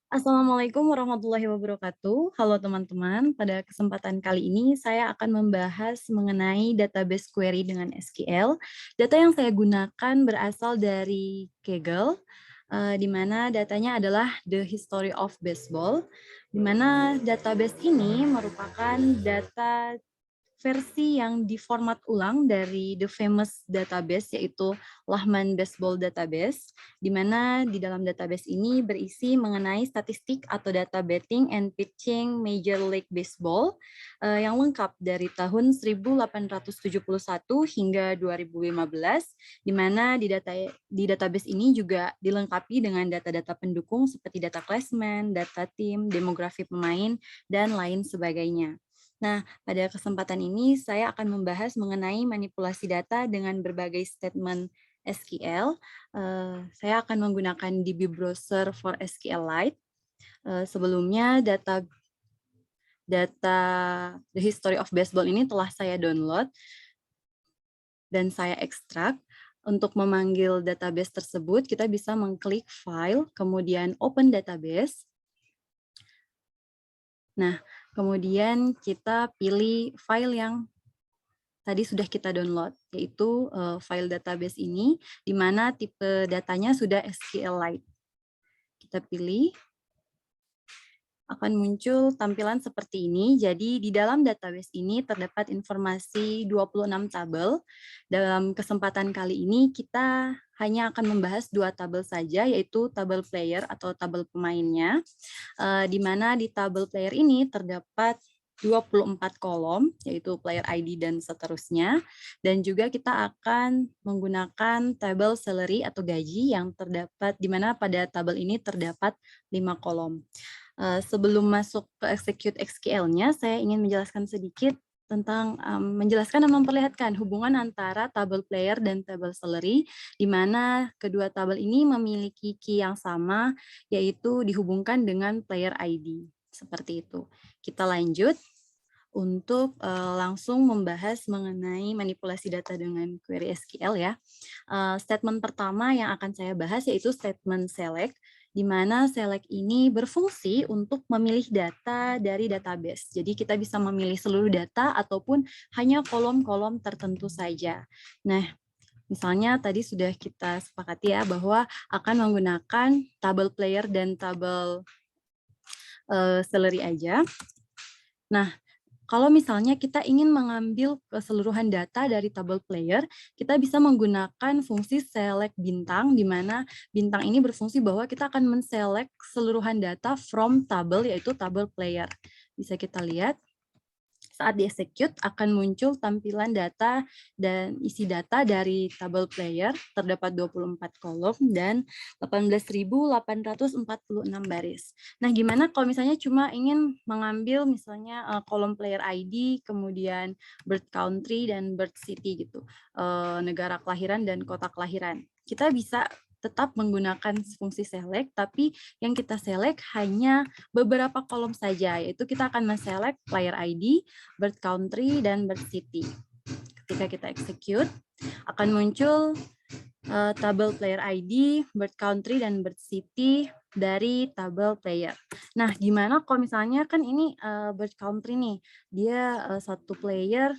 Assalamualaikum warahmatullahi wabarakatuh. Halo teman-teman, pada kesempatan kali ini saya akan membahas mengenai database query dengan SQL. Data yang saya gunakan berasal dari Kaggle, di mana datanya adalah the history of baseball, di mana database ini merupakan data versi yang diformat ulang dari the famous database yaitu Lahman Baseball Database, di mana di dalam database ini berisi mengenai statistik atau data betting and pitching Major League Baseball yang lengkap dari tahun 1871 hingga 2015, di mana di database ini juga dilengkapi dengan data-data pendukung seperti data klasmen, data tim, demografi pemain, dan lain sebagainya. Nah, pada kesempatan ini saya akan membahas mengenai manipulasi data dengan berbagai statement SQL. Saya akan menggunakan DB Browser for SQLite. Sebelumnya data the history of baseball ini telah saya download dan saya ekstrak. Untuk memanggil database tersebut, kita bisa mengklik file, kemudian open database. Nah, kemudian kita pilih file yang tadi sudah kita download, yaitu file database ini, di mana tipe datanya sudah SQLite. Kita pilih, akan muncul tampilan seperti ini. Jadi di dalam database ini terdapat informasi 26 tabel. Dalam kesempatan kali ini kita hanya akan membahas 2 tabel saja, yaitu tabel player atau tabel pemainnya, di mana di tabel player ini terdapat 24 kolom, yaitu player ID dan seterusnya. Dan juga kita akan menggunakan tabel salary atau gaji yang terdapat, di mana pada tabel ini terdapat 5 kolom. Sebelum masuk ke execute SQL-nya, saya ingin menjelaskan sedikit tentang menjelaskan dan memperlihatkan hubungan antara tabel player dan tabel salary, di mana kedua tabel ini memiliki key yang sama, yaitu dihubungkan dengan player ID. Seperti itu. Kita lanjut untuk langsung membahas mengenai manipulasi data dengan query SQL ya. Statement pertama yang akan saya bahas yaitu statement select, di mana select ini berfungsi untuk memilih data dari database. Jadi kita bisa memilih seluruh data ataupun hanya kolom-kolom tertentu saja. Nah, misalnya tadi sudah kita sepakati ya bahwa akan menggunakan tabel player dan tabel salary aja. Nah, kalau misalnya kita ingin mengambil keseluruhan data dari tabel player, kita bisa menggunakan fungsi select bintang, di mana bintang ini berfungsi bahwa kita akan men-select keseluruhan data from tabel, yaitu tabel player. Bisa kita lihat, saat di-execute akan muncul tampilan data dan isi data dari tabel player, terdapat 24 kolom dan 18.846 baris. Nah, gimana kalau misalnya cuma ingin mengambil misalnya kolom player ID, kemudian birth country dan birth city gitu, negara kelahiran dan kota kelahiran. Kita bisa tetap menggunakan fungsi select, tapi yang kita select hanya beberapa kolom saja, yaitu kita akan men-select player ID, birth country, dan birth city. Ketika kita execute, akan muncul tabel player ID, birth country, dan birth city dari tabel player. Nah, gimana kalau misalnya kan ini birth country nih, dia satu player,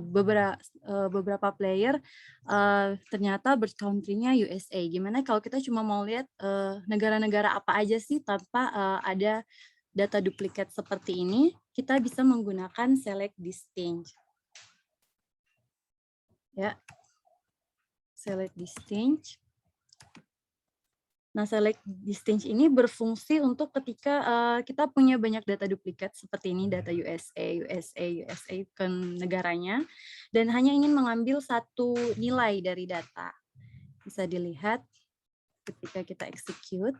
beberapa player ternyata birth country-nya USA. Gimana kalau kita cuma mau lihat negara-negara apa aja sih tanpa ada data duplikat seperti ini, kita bisa menggunakan select distinct. Ya, select distinct. Nah, select distinct ini berfungsi untuk ketika kita punya banyak data duplikat seperti ini, data USA ke negaranya, dan hanya ingin mengambil satu nilai dari data. Bisa dilihat ketika kita execute,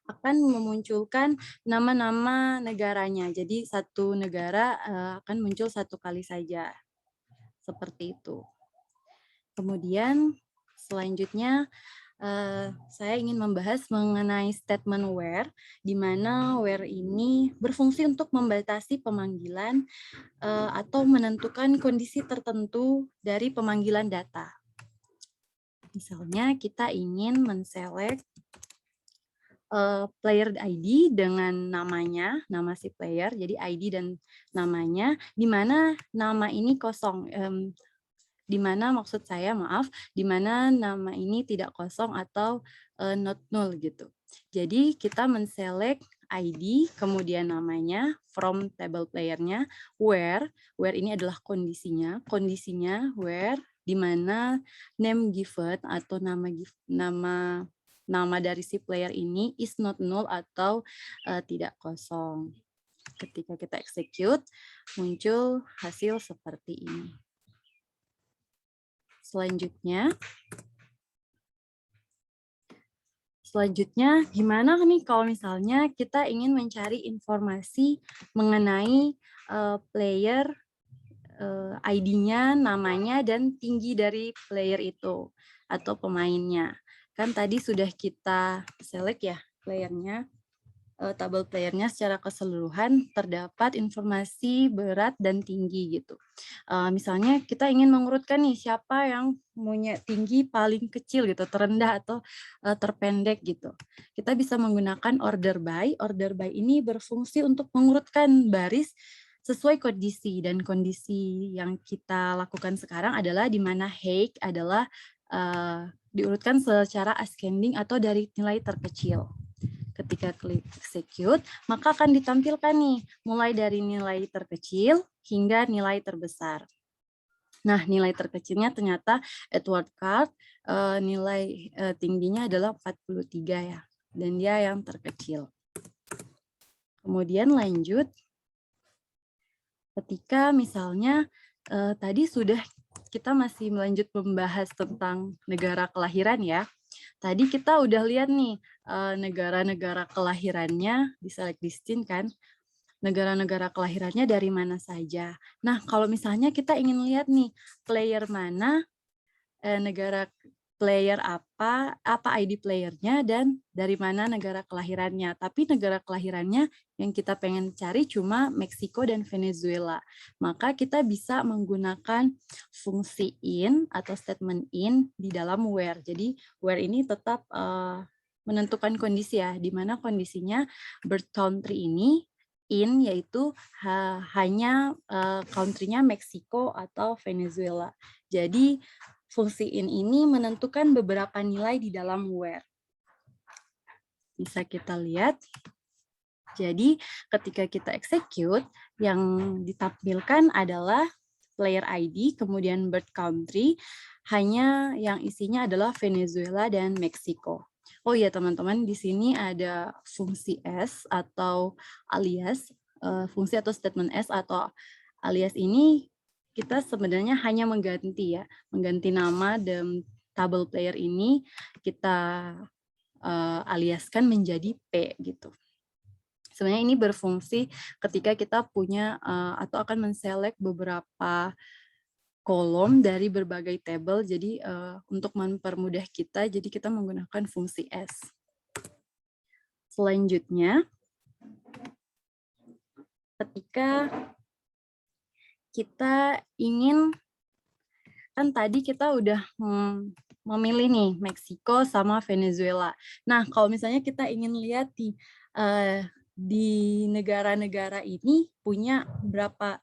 akan memunculkan nama-nama negaranya. Jadi satu negara akan muncul satu kali saja. Seperti itu. Kemudian selanjutnya saya ingin membahas mengenai statement where, di mana where ini berfungsi untuk membatasi pemanggilan atau menentukan kondisi tertentu dari pemanggilan data. Misalnya kita ingin men-select player ID dengan namanya, nama si player, jadi ID dan namanya, di mana nama ini kosong, di mana maksud saya maaf, di mana nama ini tidak kosong atau not null gitu. Jadi kita men-select ID, kemudian namanya, from table player-nya, where ini adalah kondisinya where, di mana name given atau nama dari si player ini is not null atau tidak kosong. Ketika kita execute, muncul hasil seperti ini. Selanjutnya, gimana nih kalau misalnya kita ingin mencari informasi mengenai player, ID-nya, namanya, dan tinggi dari player itu atau pemainnya. Kan tadi sudah kita select ya playernya, tabel playernya secara keseluruhan terdapat informasi berat dan tinggi gitu. Misalnya kita ingin mengurutkan nih siapa yang punya tinggi paling kecil gitu, terendah atau terpendek gitu. Kita bisa menggunakan order by. Order by ini berfungsi untuk mengurutkan baris sesuai kondisi, dan kondisi yang kita lakukan sekarang adalah di mana height adalah diurutkan secara ascending atau dari nilai terkecil. Ketika klik execute, maka akan ditampilkan nih, mulai dari nilai terkecil hingga nilai terbesar. Nah, nilai terkecilnya ternyata Edward Card, nilai tingginya adalah 43 ya, dan dia yang terkecil. Kemudian lanjut, ketika misalnya tadi sudah kita masih melanjut membahas tentang negara kelahiran ya. Tadi kita udah lihat nih negara-negara kelahirannya di select listing kan, negara-negara kelahirannya dari mana saja. Nah, kalau misalnya kita ingin lihat nih player mana, negara player apa ID playernya, dan dari mana negara kelahirannya. Tapi negara kelahirannya yang kita pengen cari cuma Meksiko dan Venezuela. Maka kita bisa menggunakan fungsi in atau statement in di dalam where. Jadi where ini tetap menentukan kondisi ya, di mana kondisinya birth country ini in, yaitu hanya country-nya Meksiko atau Venezuela. Jadi fungsi in ini menentukan beberapa nilai di dalam where. Bisa kita lihat. Jadi ketika kita execute, yang ditampilkan adalah player ID, kemudian birth country, hanya yang isinya adalah Venezuela dan Meksiko. Oh iya teman-teman, di sini ada fungsi S atau alias, fungsi atau statement S atau alias ini kita sebenarnya hanya mengganti nama dan table player ini kita aliaskan menjadi P gitu. Sebenarnya ini berfungsi ketika kita punya atau akan men-select beberapa kolom dari berbagai table. Jadi untuk mempermudah kita, jadi kita menggunakan fungsi S. Selanjutnya, ketika kita ingin, kan tadi kita udah memilih nih Meksiko sama Venezuela. Nah, kalau misalnya kita ingin lihat di negara-negara ini punya berapa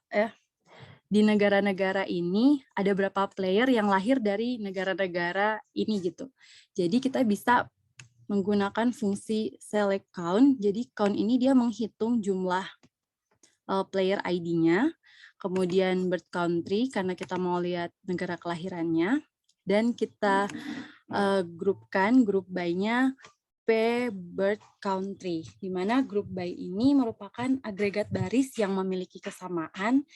di negara-negara ini ada berapa player yang lahir dari negara-negara ini gitu. Jadi kita bisa menggunakan fungsi select count. Jadi count ini dia menghitung jumlah player ID-nya, kemudian birth country karena kita mau lihat negara kelahirannya, dan kita grupkan grup by-nya P birth country, di mana grup by ini merupakan agregat baris yang memiliki kesamaan,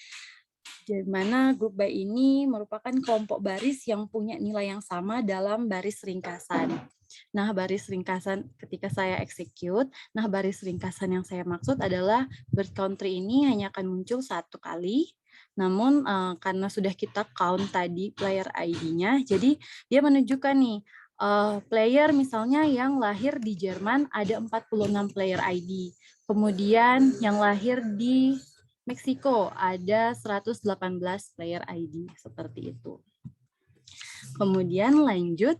di mana grup by ini merupakan kelompok baris yang punya nilai yang sama dalam baris ringkasan. Nah, baris ringkasan ketika saya execute, nah baris ringkasan yang saya maksud adalah birth country ini hanya akan muncul satu kali, namun karena sudah kita count tadi player ID-nya, jadi dia menunjukkan nih, player misalnya yang lahir di Jerman ada 46 player ID, kemudian yang lahir di Meksiko ada 118 player ID, seperti itu. Kemudian lanjut,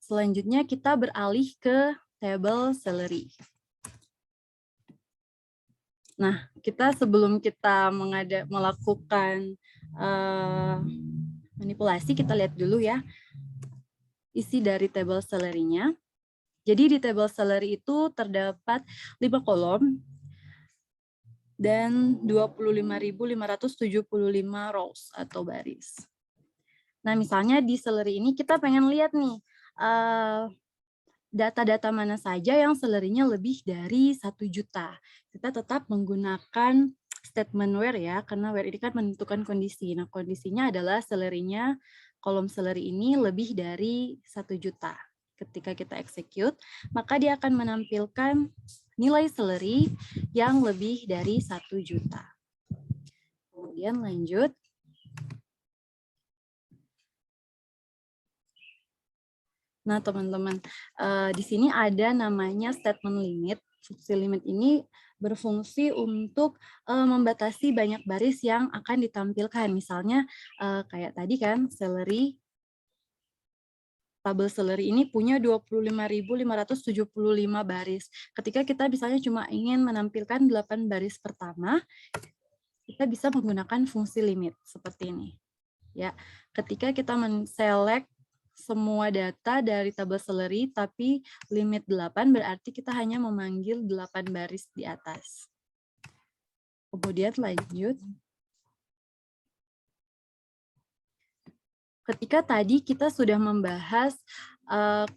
Selanjutnya kita beralih ke table salary. Nah, sebelum kita melakukan manipulasi, kita lihat dulu ya isi dari table salary-nya. Jadi di table salary itu terdapat 5 kolom dan 25.575 rows atau baris. Nah, misalnya di salary ini kita pengen lihat nih data-data mana saja yang salary-nya lebih dari 1 juta. Kita tetap menggunakan statement where ya, karena where ini kan menentukan kondisi. Nah, kondisinya adalah salary-nya, kolom salary ini lebih dari 1 juta. Ketika kita execute, maka dia akan menampilkan nilai salary yang lebih dari 1 juta. Kemudian lanjut. Nah, teman-teman, di sini ada namanya statement limit. Fungsi limit ini berfungsi untuk membatasi banyak baris yang akan ditampilkan. Misalnya kayak tadi kan, tabel salary ini punya 25.575 baris. Ketika kita misalnya cuma ingin menampilkan 8 baris pertama, kita bisa menggunakan fungsi limit seperti ini. Ya, ketika kita men-select semua data dari tabel salary tapi limit 8 berarti kita hanya memanggil 8 baris di atas. Kemudian lanjut. Ketika tadi kita sudah membahas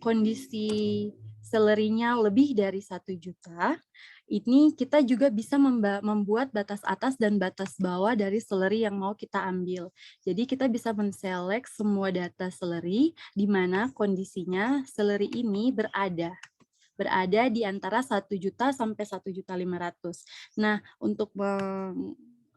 kondisi salary-nya lebih dari 1 juta, ini kita juga bisa membuat batas atas dan batas bawah dari salary yang mau kita ambil. Jadi kita bisa men-select semua data salary di mana kondisinya salary ini berada di antara 1 juta sampai 1.500.000. Nah,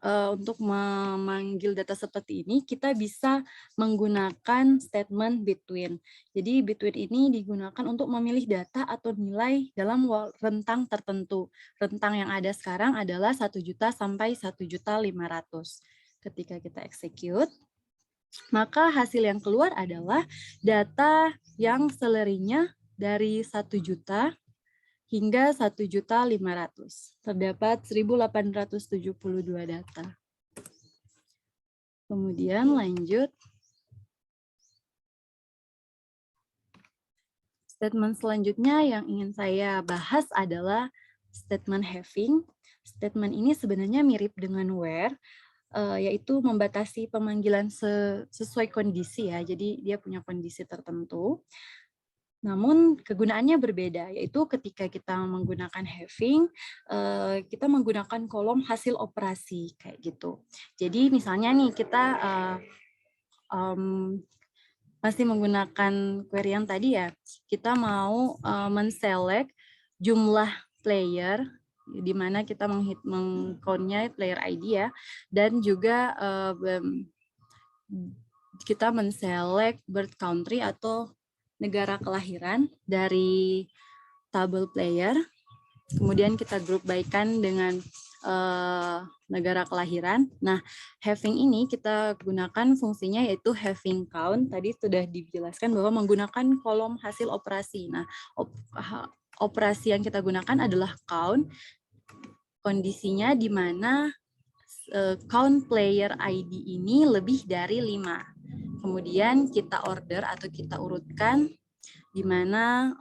untuk memanggil data seperti ini, kita bisa menggunakan statement between. Jadi between ini digunakan untuk memilih data atau nilai dalam rentang tertentu. Rentang yang ada sekarang adalah 1 juta sampai 1.500.000. Ketika kita execute, maka hasil yang keluar adalah data yang salary-nya dari 1 juta hingga 1.500.000. Terdapat 1.872 data. Kemudian lanjut. Statement selanjutnya yang ingin saya bahas adalah statement having. Statement ini sebenarnya mirip dengan where, yaitu membatasi pemanggilan sesuai kondisi ya. Jadi dia punya kondisi tertentu. Namun kegunaannya berbeda, yaitu ketika kita menggunakan having, kita menggunakan kolom hasil operasi kayak gitu. Jadi misalnya nih kita masih menggunakan query yang tadi ya, kita mau men-select jumlah player, di mana kita meng-count-nya player ID ya, dan juga kita men-select birth country atau negara kelahiran dari tabel player, kemudian kita group by-kan dengan negara kelahiran. Nah, having ini kita gunakan fungsinya yaitu having count. Tadi sudah dijelaskan bahwa menggunakan kolom hasil operasi. Nah, operasi yang kita gunakan adalah count. Kondisinya di mana count player ID ini lebih dari 5. Kemudian kita order atau kita urutkan di mana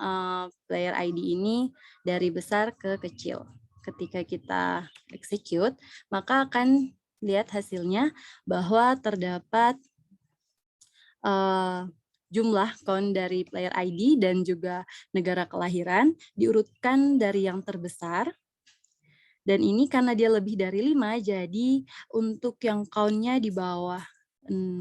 player ID ini dari besar ke kecil. Ketika kita execute, maka akan lihat hasilnya bahwa terdapat jumlah count dari player ID dan juga negara kelahiran diurutkan dari yang terbesar. Dan ini karena dia lebih dari 5, jadi untuk yang count-nya di bawah 6,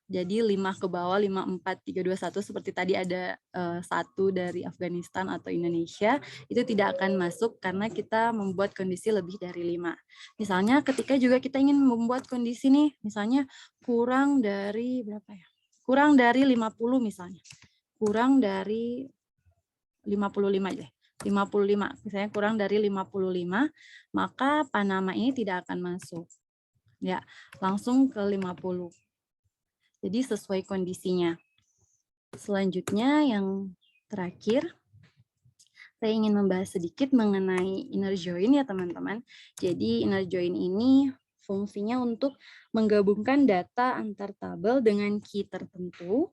jadi 5 ke bawah, 5, 4, 3, 2, 1, seperti tadi ada 1 dari Afghanistan atau Indonesia, itu tidak akan masuk karena kita membuat kondisi lebih dari 5. Misalnya ketika juga kita ingin membuat kondisi nih, misalnya kurang dari berapa ya? Kurang dari 50 misalnya. Kurang dari 55 aja. 55, misalnya kurang dari 55, maka Panama ini tidak akan masuk. Ya, langsung ke 50. Jadi sesuai kondisinya. Selanjutnya yang terakhir, saya ingin membahas sedikit mengenai inner join ya teman-teman. Jadi inner join ini fungsinya untuk menggabungkan data antar tabel dengan key tertentu.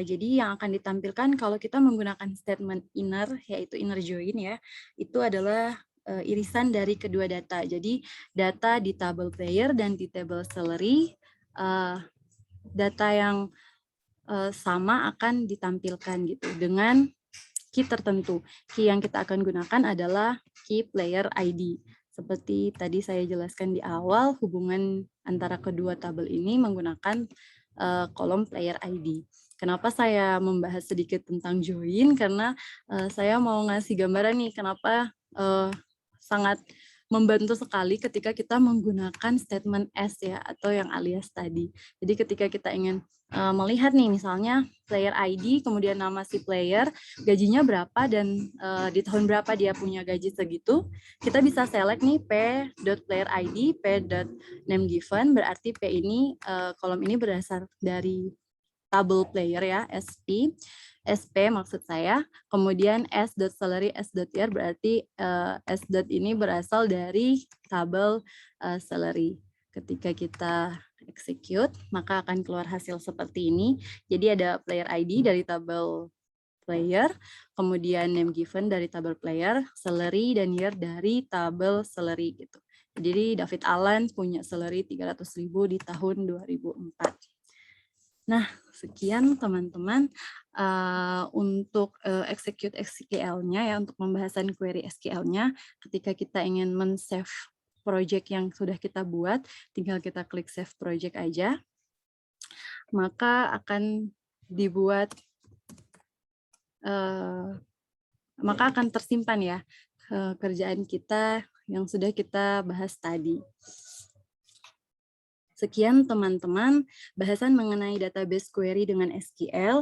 Jadi yang akan ditampilkan kalau kita menggunakan statement inner, yaitu inner join ya, itu adalah irisan dari kedua data. Jadi data di tabel player dan di tabel salary, data yang sama akan ditampilkan gitu dengan key tertentu. Key yang kita akan gunakan adalah key player ID. Seperti tadi saya jelaskan di awal, hubungan antara kedua tabel ini menggunakan kolom player ID. Kenapa saya membahas sedikit tentang join? Karena saya mau ngasih gambaran nih, kenapa sangat membantu sekali ketika kita menggunakan statement S ya, atau yang alias tadi. Jadi ketika kita ingin melihat nih misalnya player ID, kemudian nama si player, gajinya berapa, dan di tahun berapa dia punya gaji segitu, kita bisa select nih p.playerID, p.namegiven, berarti P ini, kolom ini berasal dari tabel player ya, SP maksud saya, kemudian s.salary, s.year berarti s. ini berasal dari tabel salary. Ketika kita execute, maka akan keluar hasil seperti ini. Jadi ada player ID dari tabel player, kemudian name given dari tabel player, salary dan year dari tabel salary gitu. Jadi David Allen punya salary 300.000 di tahun 2004. Nah, sekian teman-teman untuk execute SQL-nya ya, untuk pembahasan query SQL-nya. Ketika kita ingin men-save project yang sudah kita buat, tinggal kita klik save project aja, maka akan dibuat, maka akan tersimpan ya kerjaan kita yang sudah kita bahas tadi. Sekian teman-teman, bahasan mengenai database query dengan SQL.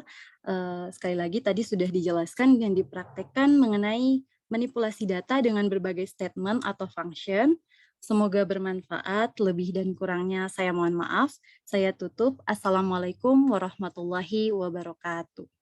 Sekali lagi tadi sudah dijelaskan dan dipraktekkan mengenai manipulasi data dengan berbagai statement atau function. Semoga bermanfaat, lebih dan kurangnya saya mohon maaf. Saya tutup. Assalamualaikum warahmatullahi wabarakatuh.